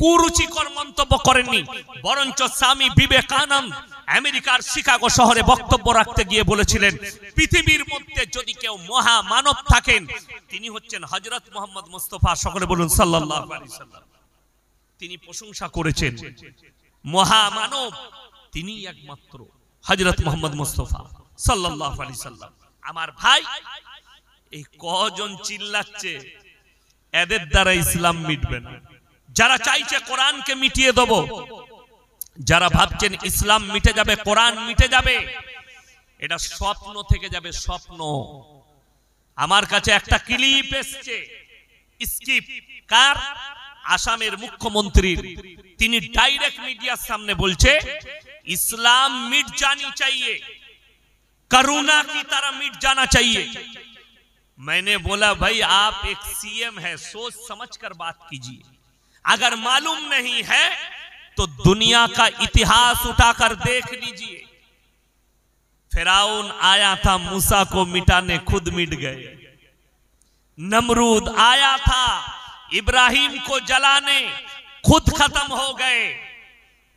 কুরুচিকর মন্তব্য করেননি। বরঞ্চ স্বামী বিবেকানন্দ আমেরিকার শিকাগো শহরে বক্তব্য রাখতে গিয়ে বলেছিলেন, পৃথিবীর মধ্যে যদি কেউ মহামানব থাকেন, তিনি হচ্ছেন হযরত মুহাম্মদ মুস্তাফা, সকলে বলুন সাল্লাল্লাহু আলাইহি সাল্লাম। তিনি প্রশংসা করেছেন, মহামানব তিনি একমাত্র হযরত মুহাম্মদ মুস্তাফা সাল্লাল্লাহু আলাইহি সাল্লাম। আমার ভাই, এই কজন চিল্লাচ্ছে, এদের দ্বারা ইসলাম মিটবে না। যারা চাইছে কোরআনকে মিটিয়ে দেব, যারা ভাবছেন ইসলাম মিটে যাবে, কোরআন মিটে যাবে, এটা স্বপ্ন থেকে যাবে, স্বপ্ন। আমার কাছে একটা ক্লিপ এসছে, স্কিপ কার, আসামের মুখ্যমন্ত্রীর। তিনি ডাইরেক্ট মিডিয়ার সামনে বলছে, इस्लाम मिट जानी चाहिए, करुणा की तरह मिट जाना चाहिए। मैंने बोला भाई आप एक सीएम है, सोच समझकर बात कीजिए। अगर मालूम नहीं है तो दुनिया का इतिहास उठाकर देख लीजिए। फिरौन आया था मूसा को मिटाने, खुद मिट गए। नमरूद आया था इब्राहिम को जलाने, खुद खत्म हो गए।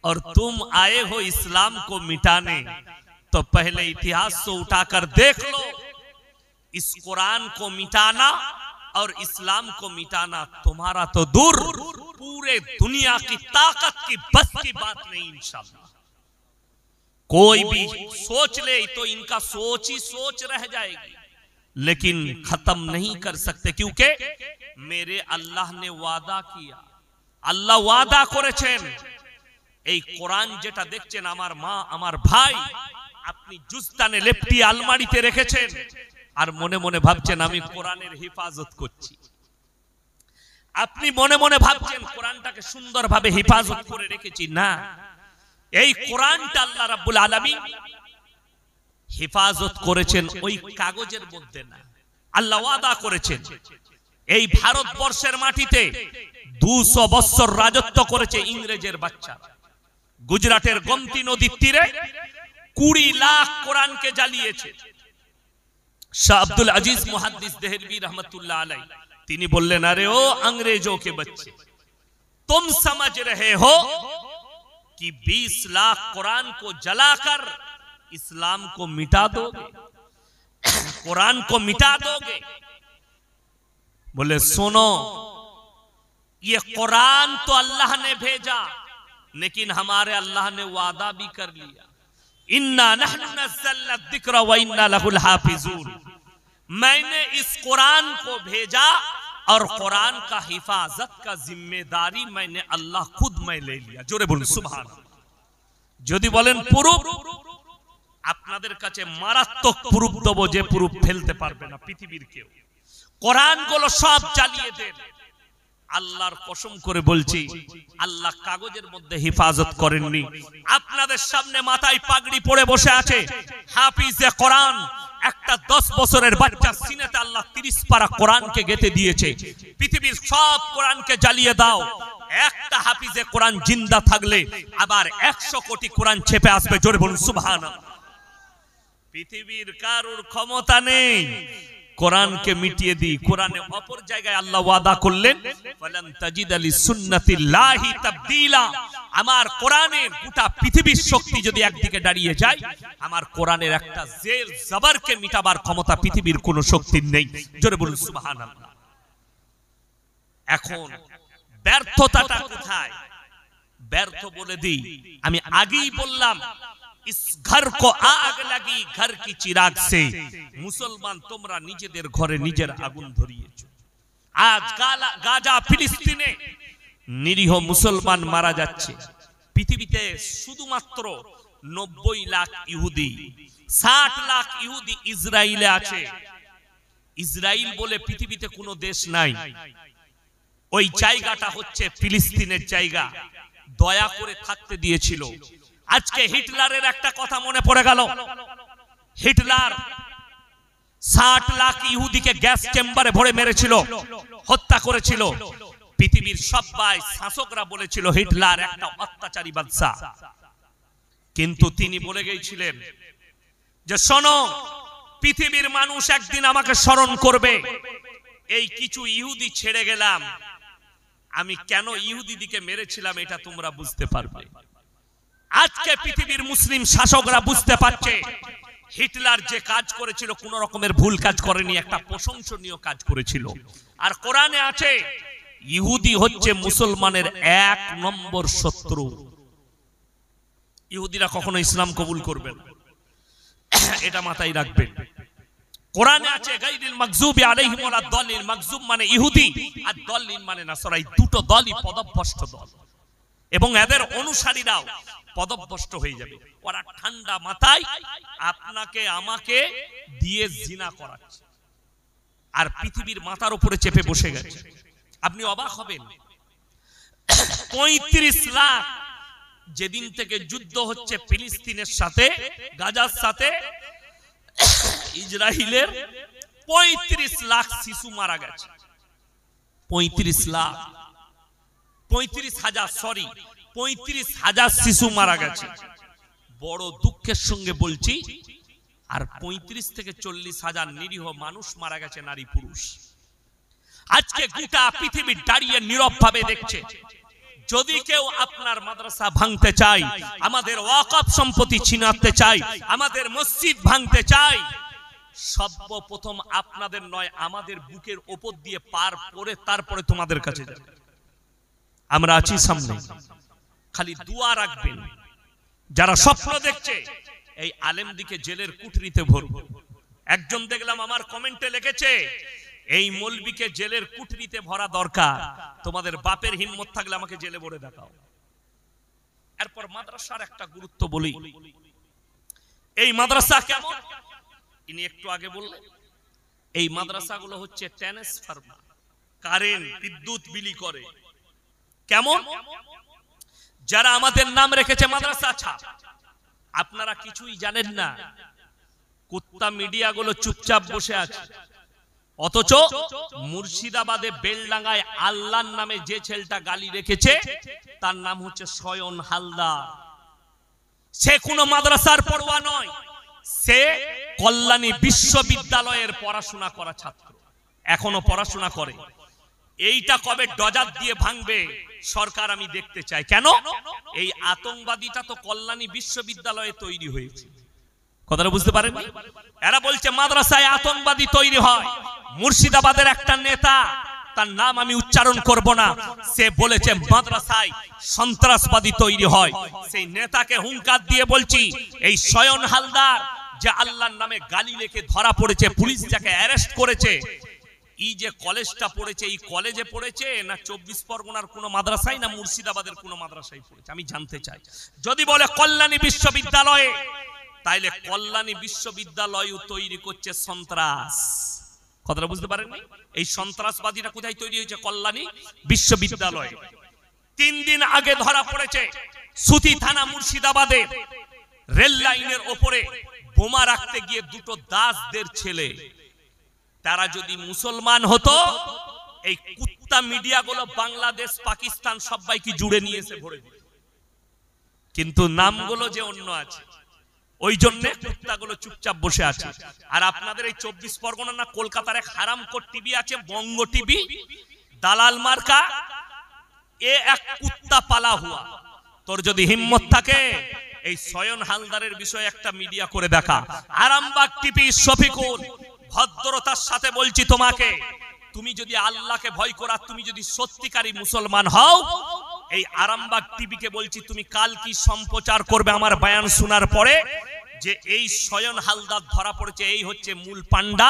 और तुम आए हो इस्लाम को मिटाने, तो पहले इतिहास से उठाकर देख लो। इस कुरान को मिटाना और इस्लाम को मिटाना तुम्हारा तो दूर, पूरे दुनिया की ताकत की बस की बात नहीं। इंशाअल्लाह कोई भी सोच ले तो इनका सोच ही सोच रह जाएगी, लेकिन खत्म नहीं कर सकते, क्योंकि मेरे अल्लाह ने वादा किया। अल्लाह वादा करेছেন, এই কোরআন যেটা দেখছেন আমার মা আমার ভাই, আপনি জুস্তানে লেপটি আলমারিতে রেখেছেন আর মনে মনে ভাবছেন আমি কোরআনের হেফাজত করছি। আপনি মনে মনে ভাবছেন কোরআনটাকে সুন্দরভাবে হেফাজত করে রেখেছি। না, এই কোরআনটা আল্লাহ রাব্বুল আলামিন হেফাজত করেছেন ওই কাগজের মধ্যে না। আল্লাহ ওয়াদা করেছেন, এই ভারতবর্ষের মাটিতে 200 বছর রাজত্ব করেছে ইংরেজের বাচ্চা। গুজরাটের গোমতী নদীর তীরে 20 লাখ কোরআনকে জ্বালিয়েছে। শাহ আব্দুল আজিজ মুহাদ্দিস দেহলভী रहमतुल्लाह अलैह তিনি বললেন, अरे ओ अंग्रेजों के बच्चे, तुम समझ रहे हो कि 20 लाख कुरान को जलाकर इस्लाम को मिटा दोगे, कुरान को मिटा दोगे? बोले सुनो, ये कुरान तो अल्लाह ने भेजा, लेकिन हमारे अल्लाह ने वादा भी कर लिया, इन्ना नहनु नज़्ज़लना ज़िक्रा व इन्ना लहुल हाफिज़ून। मैंने इस कुरान को भेजा और कुरान का हिफाजत का जिम्मेदारी मैंने अल्लाह खुद मैं ले लिया। जोरे बोलুন সুবহান। যদি বলেন প্রুফ, আপনাদের কাছে মারাত্মক প্রুফ দেব, যে প্রুফ ফেলতে পারবে না পৃথিবীর কেউ। কোরআনগুলো সব জ্বালিয়ে দেন। আল্লাহর কসম করে বলছি, আল্লাহ কাগজের মধ্যে হেফাজত করেননি। আপনাদের সামনে মাথায় পাগড়ি পরে বসে আছে হাফিজে কোরআন, একটা 10 বছরের বাচ্চার সিনেতে আল্লাহ 30 পারা কোরআনকে গেঁথে দিয়েছে। পৃথিবীর সব কোরআনকে জ্বালিয়ে দাও, একটা হাফিজে কোরআন জিন্দা থাকলে আবার 100 কোটি কোরআন ছেপে আসবে। জোরে বলুন সুবহানাল্লাহ। পৃথিবীর কারোর ক্ষমতা নেই কোরআনকে মিটিয়ে দি। কোরআনে অপর জায়গায় আল্লাহ ওয়াদা করলেন, ফালান তাজিদ লি সুন্নাতিল্লাহি তাবদীলা। আমার কোরআনের গোটা পৃথিবীর শক্তি যদি একদিকে দাঁড়িয়ে যায়, আমার কোরআনের একটা জের জবরকে মিটাবার ক্ষমতা পৃথিবীর কোনো শক্তির নেই। জোরে বলুন সুবহানাল্লাহ। এখন ব্যর্থতাটা কোথায়? ব্যর্থ বলে দিই, আমি আগেই বললাম, इस घर को आग लगी घर की चिराग से। मुसलमान তোমরা নিজেদের ঘরে নিজের আগুন ধরিয়েছো। আজ গাজা ফিলিস্তিনে নিরীহ মুসলমান মারা যাচ্ছে। পৃথিবীতে শুধুমাত্র 90 লাখ ইহুদি, 60 লাখ ইহুদি ইসরায়েলে আছে। ইসরায়েল বলে পৃথিবীতে কোনো দেশ নাই। ওই জায়গাটা হচ্ছে ফিলিস্তিনের জায়গা। দয়া করে থাকতে দিয়েছিল। আজকে হিটলারের একটা কথা মনে পড়ে গেল। হিটলার 60 লাখ ইহুদিকে গ্যাস চেম্বারে ভরে মেরেছিল, হত্যা করেছিল। পৃথিবীর সবাই শাসকরা বলেছিল হিটলার একটা অত্যাচারী বাদশা। কিন্তু তিনি বলে গিয়েছিলেন যে শোনো, পৃথিবীর মানুষ একদিন আমাকে স্মরণ করবে। এই কিছু ইহুদি ছেড়ে গেলাম, আমি কেন ইহুদিদিকে মেরেছিলাম এটা তোমরা বুঝতে পারবে। আজকে পৃথিবীর মুসলিম শাসকরা বুঝতে পারছে হিটলার যে কাজ করেছিল কোন রকমের ভুল কাজ করেনি, একটা প্রশংসনীয় কাজ করেছিল। আর কোরআনে আছে ইহুদি হচ্ছে মুসলমানের 1 নম্বর শত্রু। ইহুদিরা কখনো ইসলাম কবুল করবে না, এটা মাথায় রাখবেন। কোরআনে আছে গায়রিল মাগযুবি আলাইহিম ওয়ালাদ দাল্লিন। মাগযুব মানে ইহুদি আর দাল্লিন মানে নাসারা। এই দুটো দলই পদভ্রষ্ট দল এবং এদের অনুসারীরাও পদভ্রষ্ট হয়ে যাবে। ওরা ঠান্ডা মাথায় আপনাকে আমাকে দিয়ে জিনা করাচ্ছে আর পৃথিবীর মাথার উপরে চেপে বসে গেছে। আপনি অবাক হবেন, 35 লাখ যেদিন থেকে যুদ্ধ হচ্ছে ফিলিস্তিনের সাথে, গাজার সাথে ইসরায়েলের, 35 লাখ শিশু মারা গেছে। 35 হাজার শিশু মারা গেছে। বড় দুঃখের সঙ্গে বলছি, আর 35 থেকে 40 হাজার নিরীহ মানুষ মারা গেছে, নারী পুরুষ। আজকে গোটা পৃথিবী দাঁড়িয়ে নীরব ভাবে দেখছে। যদি কেউ আপনার মাদ্রাসা ভাঙতে চায়, আমাদের ওয়াকফ সম্পত্তি ছিনাতে চায়, আমাদের মসজিদ ভাঙতে চায়, সর্বপ্রথম আপনাদের নয় আমাদের বুকের ওপর দিয়ে পার করে তারপরে তোমাদের কাছে যাবে। আমরা আছি সামনে, খালি দোয়া রাখবেন। যারা স্বপ্ন দেখছে এই আলেমদিকে জেলের কুঠরিতে ভরব। একজন দেখলাম আমার কমেন্টে লিখেছে এই মৌলবীকে জেলের কুঠরিতে ভরা দরকার। তোমাদের বাপের হিম্মত থাকলে আমাকে জেলে ভরে দেখাও। এরপর মাদ্রাসার একটা গুরুত্ব বলি। এই মাদ্রাসা কেমন ইনি একটু আগে বললেন। এই মাদ্রাসাগুলো হচ্ছে ট্রান্সফরমার, কারেন্ট, বিদ্যুৎ বিলি করে। কেমন? যারা আমাদের নাম রেখেছে মাদ্রাসা ছাপ, আপনারা কিছুই জানেন না। কুত্তা মিডিয়াগুলো চুপচাপ বসে আছে, অথচ মুর্শিদাবাদে বেলডাঙ্গায় আল্লাহর নামে যে ছেলেটা গালি রেখেছে তার নাম হচ্ছে সয়ন হালদার। সে কোনো মাদ্রাসার পড়ুয়া নয়, সে কল্যাণী বিশ্ববিদ্যালয়ের পড়াশোনা করা ছাত্র, এখনো পড়াশোনা করে। এইটা কবে ডজার দিয়ে ভাঙবে সরকার আমি দেখতে চাই। কেন? এই আতঙ্কবাদীটা তো কল্যাণী বিশ্ববিদ্যালয়ে তৈরি হয়েছে। কথাটা বুঝতে পারেন? এরা বলছে মাদ্রাসায় আতঙ্কবাদী তৈরি হয়। মুর্শিদাবাদের একটা নেতা, তার নাম আমি উচ্চারণ করব না, সে বলেছে মাদ্রাসায় সন্ত্রাসবাদী তৈরি হয়। সেই নেতাকে হুঙ্কার দিয়ে বলছি, এই সয়ন হালদার যে আল্লাহর নামে গালি লেখে ধরা পড়েছে, পুলিশ যাকে অ্যারেস্ট করেছে, এই যে কলেজটা পড়েছে, এই কলেজে পড়েছে না 24 পরগনার কোন মাদ্রাসায়, না মুর্শিদাবাদের কোন মাদ্রাসায় পড়েছে আমি জানতে চাই। যদি বলে কল্যাণী বিশ্ববিদ্যালয়ে, তাইলে কল্যাণী বিশ্ববিদ্যালয় তৈরি করছে সন্ত্রাস। কথাটা বুঝতে পারেননি? এই সন্ত্রাসবাদীরা কোথায় তৈরি হয়েছে? কল্যাণী বিশ্ববিদ্যালয়ে। 3 দিন আগে ধরা পড়েছে সুতি থানা মুর্শিদাবাদে, রেল লাইনের ওপরে বোমা রাখতে গিয়ে দুটো দাসদের ছেলে। তারা যদি মুসলমান হতো, এই কুত্তা মিডিয়াগুলো বাংলাদেশ পাকিস্তান সবাইকে জুড়ে নিয়ে এসে ভরে দিত। কিন্তু নামগুলো যে অন্য আছে, ওই জন্য কুত্তাগুলো চুপচাপ বসে আছে। আর আপনাদের এই 24 পরগনা না কলকাতার এক হারামখোর টিভি আছে, বঙ্গ টিভি, দালাল মার্কা, এ এক কুত্তা পালা হুয়া। তোর যদি হিম্মত থাকে এই সয়ন হালদারের বিষয়ে একটা মিডিয়া করে দেখা। আরামবাগ টিভি শফিকুল, ভদ্রতার সাথে বলছি তোমাকে, তুমি যদি আল্লাহকে ভয় করা, তুমি যদি সত্যিকারী মুসলমান হও, এই আরামবাগ টিভিকে বলছি তুমি কাল কি সম্প্রচার করবে আমার বয়ান শোনার পরে, যে এই সয়ন হালদার ধরা পড়েছে, এই হচ্ছে মূল পান্ডা।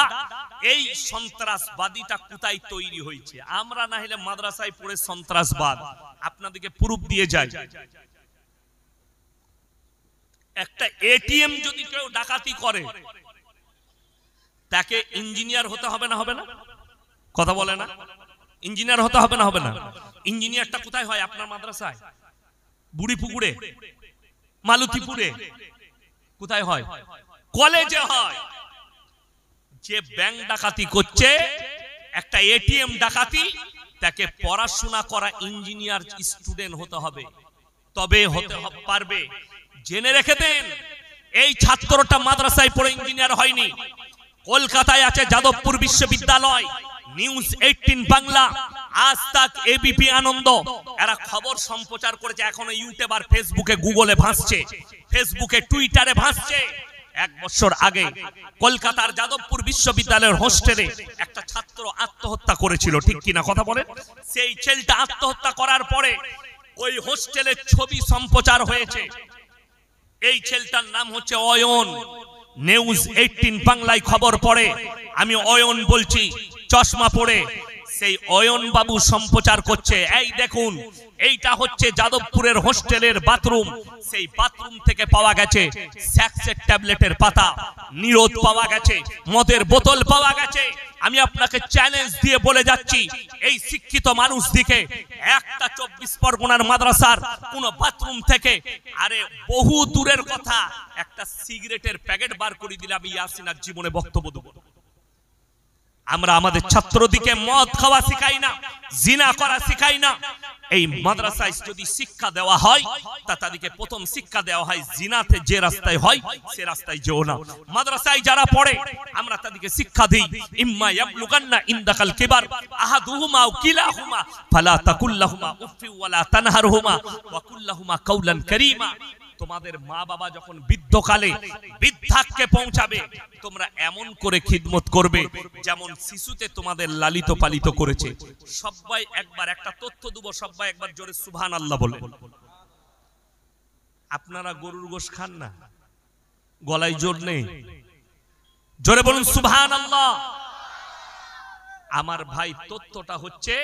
এই সন্ত্রাসবাদীটা কোথায় তৈরি হয়েছে? আমরা না হলে মাদ্রাসায় পড়ে সন্ত্রাসবাদ, আপনাদেরকে প্রুফ দিয়ে যাই। একটা এটিএম যদি কেউ ডাকাতি করে তাকে ইঞ্জিনিয়ার হতে হবে না? হবে না? কথা বলে না? ইঞ্জিনিয়ার হতে হবে না? হবে না? ইঞ্জিনিয়ারটা কোথায় হয়? আপনার মাদ্রাসায়, বুড়িপুকুরে, মালতীপুরে, কোথায় হয়? কলেজে হয়। যে ব্যাংক ডাকাতি করছে, একটা এটিএম ডাকাতি, তাকে পড়াশোনা করা ইঞ্জিনিয়ার স্টুডেন্ট হতে হবে, তবে হতে পারবে। জেনে রেখে দেন, এই ছাত্রটা মাদ্রাসায় পড়ে ইঞ্জিনিয়ার হয়নি। কলকাতায় আছে যাদবপুর বিশ্ববিদ্যালয়, নিউজ 18 বাংলা, আজ তাক, এবিপি আনন্দ, এরা খবর সম্প্রচার করেছে। এখনো ইউটিউব আর ফেসবুকে, গুগলে ভাসছে, ফেসবুকে টুইটারে ভাসছে। 1 বছর আগে কলকাতার যাদবপুর বিশ্ববিদ্যালয়ের হোস্টেলে একটা ছাত্র আত্মহত্যা করেছিল, ঠিক কিনা কথা বলেন? সেই ছেলেটা আত্মহত্যা করার পরে ওই হোস্টেলের ছবি সম্প্রচার হয়েছে। এই ছেলেটার নাম হচ্ছে অয়ন। নিউজ 18 বাংলায় খবর পড়ে, আমি অয়ন বলছি, চশমা পড়ে। সেই অয়ন বাবু সম্প্রচার করছে, এই দেখুন, এইটা হচ্ছে যাদবপুরের হোস্টেলের বাথরুম। সেই বাথরুম থেকে পাওয়া গেছে স্যাক্সের ট্যাবলেটের পাতা, নিরোধ পাওয়া গেছে, মদের বোতল পাওয়া গেছে। আমি আপনাকে চ্যালেঞ্জ দিয়ে বলে যাচ্ছি, এই শিক্ষিত মানুষ দিকে একটা 24 পরগনার মাদ্রাসার কোন বাথরুম থেকে, আরে বহু দূরের কথা, একটা সিগারেটের প্যাকেট বার করে দিলে আমি ইয়াসিনার জীবনে বক্তব্য দেব। আমরা আমাদের ছাত্রদিকে মদ খাওয়া শিখাই না, জিনা করা শিখাই না। এই মাদ্রাসায় যদি শিক্ষা দেওয়া হয়, তা তাদেরকে প্রথম শিক্ষা দেওয়া হয়, জিনাতে যে রাস্তায় হয় সে রাস্তায় যেও না। মাদ্রাসায় যারা পড়ে আমরা তাদেরকে শিক্ষা দিই, ইম্মা ইয়াবলুগান্না ইনদাকাল কিবার আহাদুহুমা আও কিলাহুমা ফালা তাকুল্লাহুমা উফি ওয়ালা তানহারহুমা ওয়া কুল্লাহুমা কাওলান কারীমা। তোমাদের মা বাবা যখন বৃদ্ধকালে বৃদ্ধাক্যে পৌঁছাবে, তোমরা এমন করে খিদমত করবে যেমন শিশুতে তোমাদের লালিত পালিত করেছে। সবাই একবার একটা তথ্য দেব, সবাই একবার জোরে সুবহানাল্লাহ বলে। আপনারা গরুর গোশ খান না? গলায় জোর নেই, জোরে বলুন সুবহানাল্লাহ। আমার ভাই, তথ্যটা হচ্ছে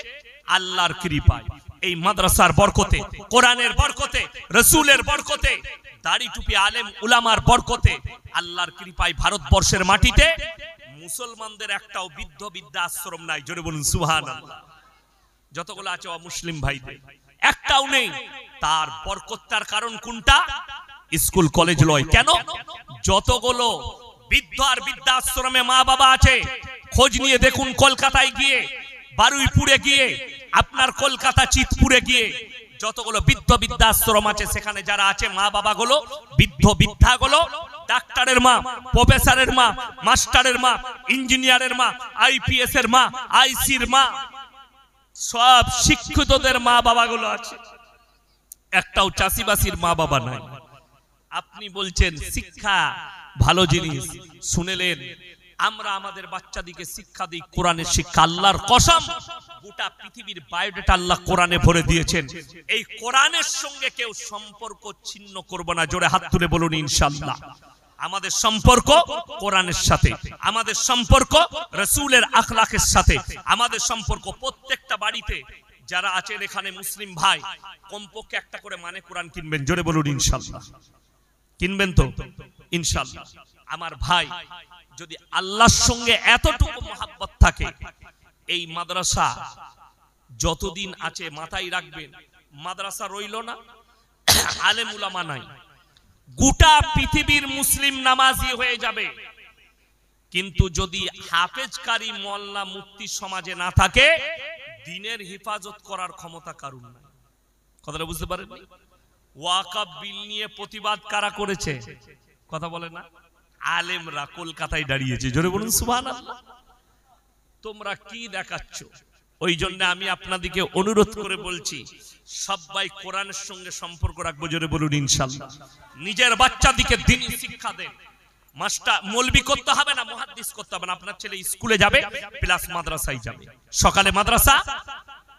আল্লাহর কৃপায়, এই মাদ্রাসার বরকতে, কোরআনের বরকতে, রাসূলের বরকতে, দাড়ি টুপি আলেম উলামার বরকতে, আল্লাহর কৃপায় ভারতবর্ষের মাটিতে মুসলমানদের একটাও বৃদ্ধ বৃদ্ধা আশ্রম নাই। জোরে বলুন সুবহানাল্লাহ। যতগুলো আছে অমুসলিম ভাইদের একটাও নেই। তার বরকতটার কারণ কোনটা? স্কুল কলেজ লয়। কেন? যতগুলো বৃদ্ধ আর বৃদ্ধা আশ্রমে মা বাবা আছে, খোঁজ নিয়ে দেখুন, কলকাতায় গিয়ে, বারুইপুরে গিয়ে, আপনার কলকাতা চিতপুরে গিয়ে যতগুলো বৃদ্ধ বৃদ্ধাশ্রম আছে, সেখানে যারা আছে মা বাবা গুলো, বৃদ্ধ বৃদ্ধা গুলো, ডাক্তারের মা, প্রফেসরের মা, মাস্টারের মা, ইঞ্জিনিয়ারের মা, আইপিএস এর মা, আইসির মা, সব শিক্ষিতদের মা বাবা গুলো আছে। একটাও চাষিবাসীর মা বাবা নাই। আপনি বলছেন শিক্ষা ভালো জিনিস, শুনেলেন? আমরা আমাদের বাচ্চাদিকে শিক্ষা দিই কোরআনের শিক্ষা। আল্লাহর কসম, গোটা পৃথিবীর বায়োডাটা আল্লাহ কোরআনে ভরে দিয়েছেন। এই কোরআনের সঙ্গে কেউ সম্পর্ক ছিন্ন করবে না। জোরে হাত তুলে বলুন ইনশাআল্লাহ। আমাদের সম্পর্ক কোরআনের সাথে, আমাদের সম্পর্ক রাসূলের আখলাকের সাথে, আমাদের সম্পর্ক প্রত্যেকটা বাড়িতে যারা আছেন এখানে মুসলিম ভাই, কমপক্ষে একটা করে মানে কোরআন কিনবেন। জোরে বলুন ইনশাআল্লাহ। কিনবেন তো ইনশাআল্লাহ? আমার ভাই, যদি আল্লাহর সঙ্গে এতটুকু মহাব্বত থাকে, এই মাদ্রাসা যতদিন আছে মাথায় রাখবেন, মাদ্রাসা রইল না, আলেম উলামা নাই, গোটা পৃথিবীর মুসলিম নামাজি হয়ে যাবে। কিন্তু যদি হাফেজকারী মোল্লা মুফতি সমাজে না থাকে, দ্বীনের হেফাজত করার ক্ষমতা কারণ নাই। কথাটা বুঝতে পারেন? ওয়াকফ বিল নিয়ে প্রতিবাদ কারা করেছে? কথা বলে না? আলেমরা কলকাতায় দাঁড়িয়েছে। জোরে বলুন সুবহানাল্লাহ। তোমরা কি দেখাচ্ছ? ওই জন্য আমি আপনাদেরকে অনুরোধ করে বলছি, সবাই কোরআনের সঙ্গে সম্পর্ক রাখবো। জোরে বলুন ইনশাআল্লাহ। নিজের বাচ্চাদিকে দ্বীনি শিক্ষা দেন। মাস্টার মৌলবি করতে হবে না, মুহাদ্দিস করতে হবে না। আপনার ছেলে স্কুলে যাবে প্লাস মাদ্রাসায় যাবে। সকালে মাদ্রাসা,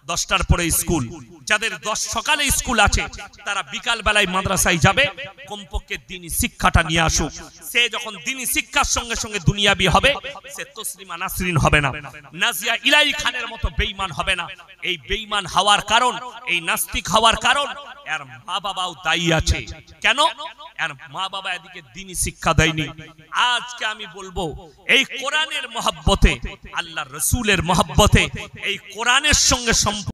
10টার পরে স্কুল। যাদের সকালে স্কুল আছে তারা বিকাল বেলায় মাদ্রাসায় যাবে। কমপক্ষে দ্বীনি শিক্ষাটা নিয়ে আসুক। সে যখন দ্বীনি শিক্ষার সঙ্গে সঙ্গে দুনিয়াবি হবে, সে তসলিমা নাসরিন হবে না, নাজিয়া ইলাহি খানের মতো বেঈমান হবে না। এই বেঈমান হওয়ার কারণ, এই নাস্তিক হওয়ার কারণ, এর মা বাবাও দায়ী আছে। কেন? এর মা বাবা এদিকে দ্বীনি শিক্ষা দেয়নি। আজকে আমি বলবো এই কোরআনের মহব্বতে, আল্লাহর রাসূলের মহব্বতে, এই কোরআনের সঙ্গে